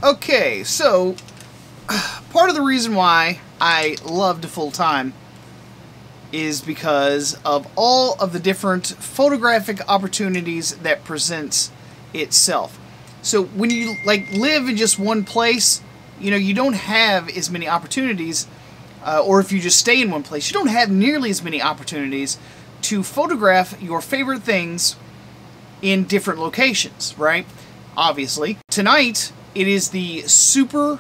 Okay, so part of the reason why I loved full time is because of all of the different photographic opportunities that presents itself. So when you live in just one place, you know, you don't have as many opportunities, or if you just stay in one place, you don't have nearly as many opportunities to photograph your favorite things in different locations, right? Obviously. Tonight, it is the super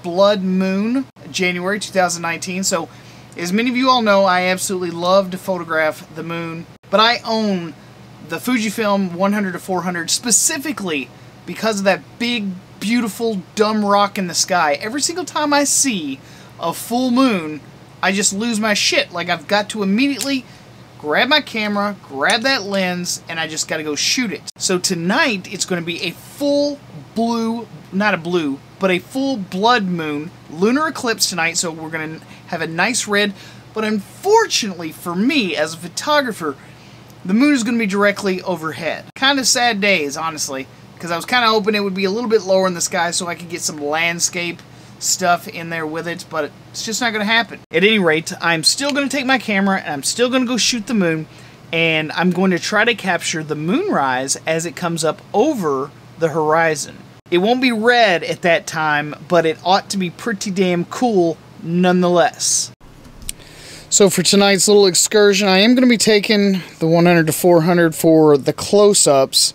blood moon, January 2019, so as many of you all know, I absolutely love to photograph the moon, but I own the Fujifilm 100-400 specifically because of that big, beautiful, dumb rock in the sky. Every single time I see a full moon, I just lose my shit. Like, I've got to immediately grab my camera, grab that lens, and I just got to go shoot it. So tonight, it's going to be a full blue, not a blue, but a full blood moon, lunar eclipse tonight, so we're going to have a nice red, but unfortunately for me, as a photographer, the moon is going to be directly overhead. Kind of sad days, honestly, because I was kind of hoping it would be a little bit lower in the sky so I could get some landscape stuff in there with it, but it's just not going to happen. At any rate, I'm still going to take my camera, and I'm still going to go shoot the moon, and I'm going to try to capture the moonrise as it comes up over the horizon. It won't be red at that time, but it ought to be pretty damn cool nonetheless. So for tonight's little excursion, I am going to be taking the 100-400 for the close-ups,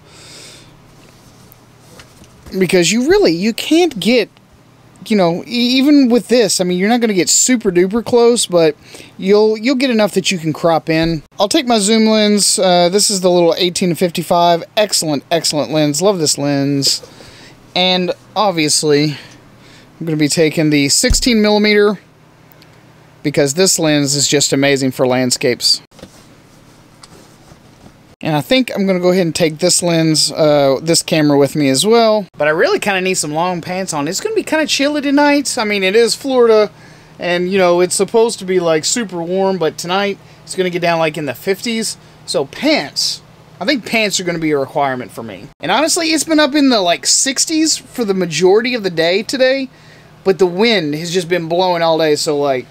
because you can't get, you know, even with this, I mean, you're not going to get super duper close, but you'll get enough that you can crop in. I'll take my zoom lens. This is the little 18-55. Excellent lens. Love this lens. And obviously, I'm going to be taking the 16mm because this lens is just amazing for landscapes. And I think I'm going to go ahead and take this lens, this camera with me as well. But I really kind of need some long pants on. It's going to be kind of chilly tonight. I mean, it is Florida, and, you know, it's supposed to be, like, super warm, but tonight it's going to get down, like, in the 50s. So pants, I think pants are going to be a requirement for me. And honestly, it's been up in the, like, 60s for the majority of the day today, but the wind has just been blowing all day, so, like,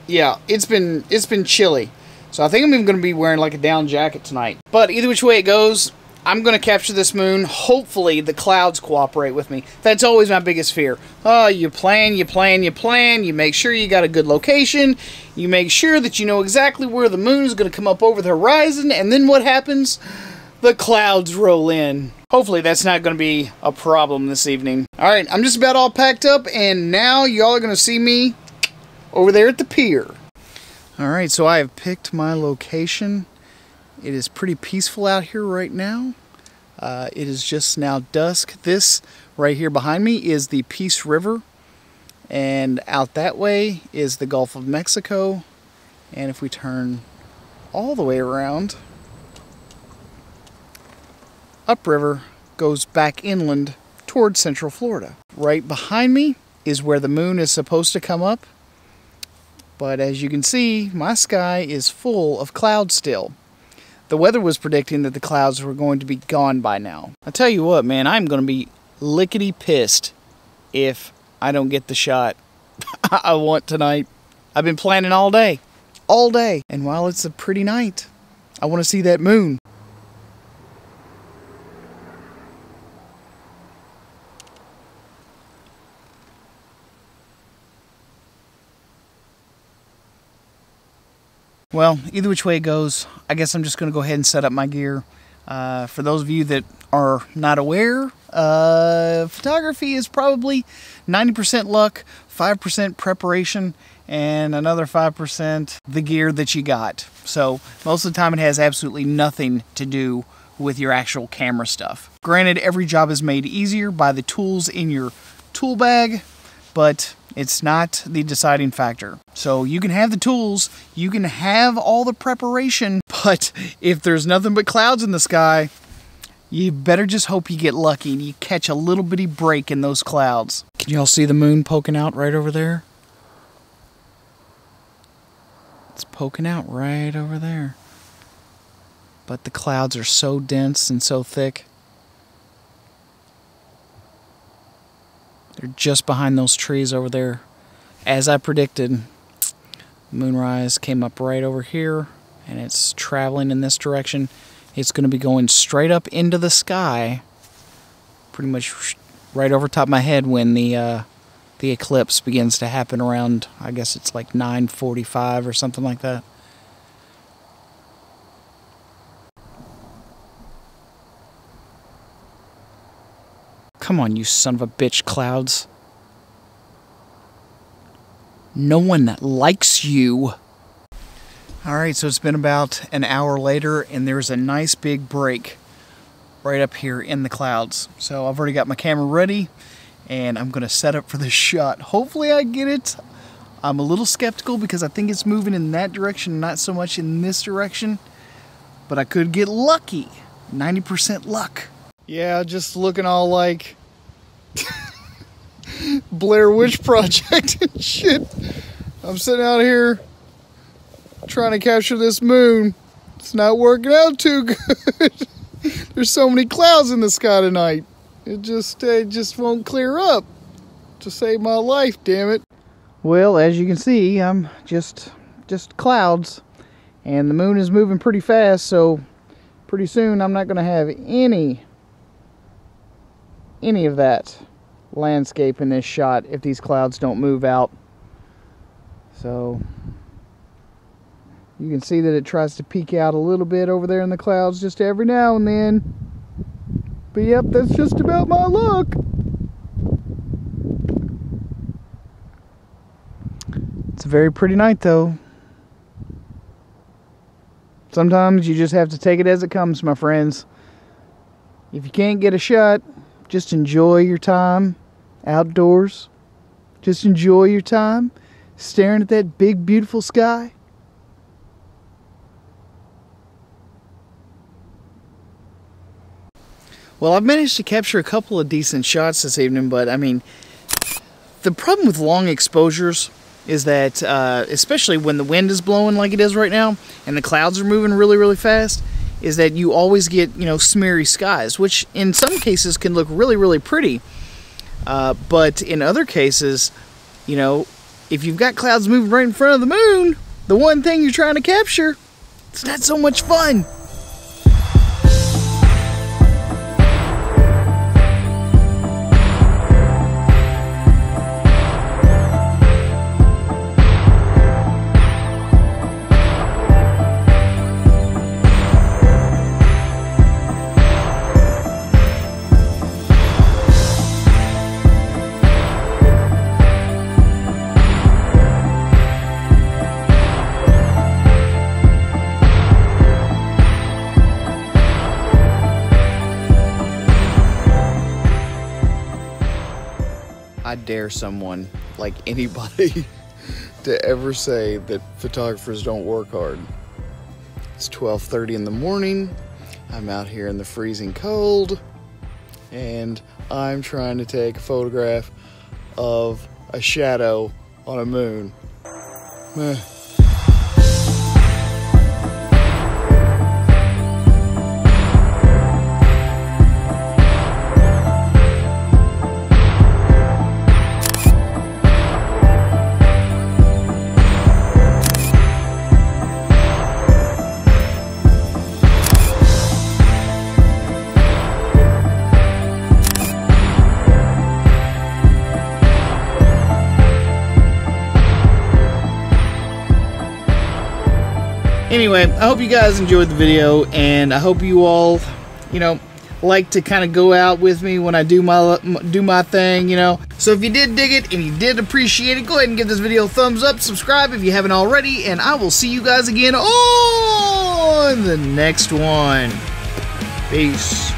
yeah, it's been chilly. So I think I'm even going to be wearing like a down jacket tonight. But either which way it goes, I'm going to capture this moon. Hopefully the clouds cooperate with me. That's always my biggest fear. Oh, you plan. You make sure you got a good location. You make sure that you know exactly where the moon is going to come up over the horizon. And then what happens? The clouds roll in. Hopefully that's not going to be a problem this evening. Alright, I'm just about all packed up. And now y'all are going to see me over there at the pier. Alright, so I have picked my location. It is pretty peaceful out here right now. It is just now dusk. This right here behind me is the Peace River. And out that way is the Gulf of Mexico. And if we turn all the way around, upriver goes back inland towards Central Florida. Right behind me is where the moon is supposed to come up. But as you can see, my sky is full of clouds still. The weather was predicting that the clouds were going to be gone by now. I tell you what, man, I'm going to be lickety pissed if I don't get the shot I want tonight. I've been planning all day. And while it's a pretty night, I want to see that moon. Well, either which way it goes, I guess I'm just going to go ahead and set up my gear. For those of you that are not aware, photography is probably 90% luck, 5% preparation, and another 5% the gear that you got. So most of the time it has absolutely nothing to do with your actual camera stuff. Granted, every job is made easier by the tools in your tool bag, but it's not the deciding factor. So you can have the tools, you can have all the preparation, but if there's nothing but clouds in the sky, you better just hope you get lucky and you catch a little bitty break in those clouds. Can y'all see the moon poking out right over there? It's poking out right over there. But the clouds are so dense and so thick. They're just behind those trees over there. As I predicted, moonrise came up right over here, and it's traveling in this direction. It's going to be going straight up into the sky, pretty much right over top of my head when the eclipse begins to happen around, I guess it's like 9:45 or something like that. Come on, you son of a bitch, clouds. No one that likes you. Alright, so it's been about an hour later, and there's a nice big break right up here in the clouds. So I've already got my camera ready, and I'm going to set up for this shot. Hopefully I get it. I'm a little skeptical because I think it's moving in that direction, not so much in this direction. But I could get lucky. 90% luck. Yeah, just looking all like Blair Witch Project and shit. I'm sitting out here trying to capture this moon. It's not working out too good. There's so many clouds in the sky tonight. It just won't clear up to save my life, damn it. Well, as you can see, I'm just clouds, and the moon is moving pretty fast, so pretty soon I'm not going to have any of that landscape in this shot if these clouds don't move out. So you can see that it tries to peek out a little bit over there in the clouds just every now and then. But yep, that's just about my luck. It's a very pretty night though. Sometimes you just have to take it as it comes, my friends. If you can't get a shot, just enjoy your time outdoors. Just enjoy your time staring at that big, beautiful sky. Well, I've managed to capture a couple of decent shots this evening, but I mean, the problem with long exposures is that, especially when the wind is blowing like it is right now, and the clouds are moving really, really fast, is that you always get, you know, smeary skies, which in some cases can look really, really pretty. But in other cases, you know, if you've got clouds moving right in front of the moon, the one thing you're trying to capture, it's not so much fun. I dare someone, like anybody, to ever say that photographers don't work hard. It's 12:30 in the morning. I'm out here in the freezing cold, and I'm trying to take a photograph of a shadow on a moon. Anyway, I hope you guys enjoyed the video, and I hope you all, you know, like to kind of go out with me when I do my thing, you know. So if you did dig it and you did appreciate it, go ahead and give this video a thumbs up, subscribe if you haven't already, and I will see you guys again on the next one. Peace.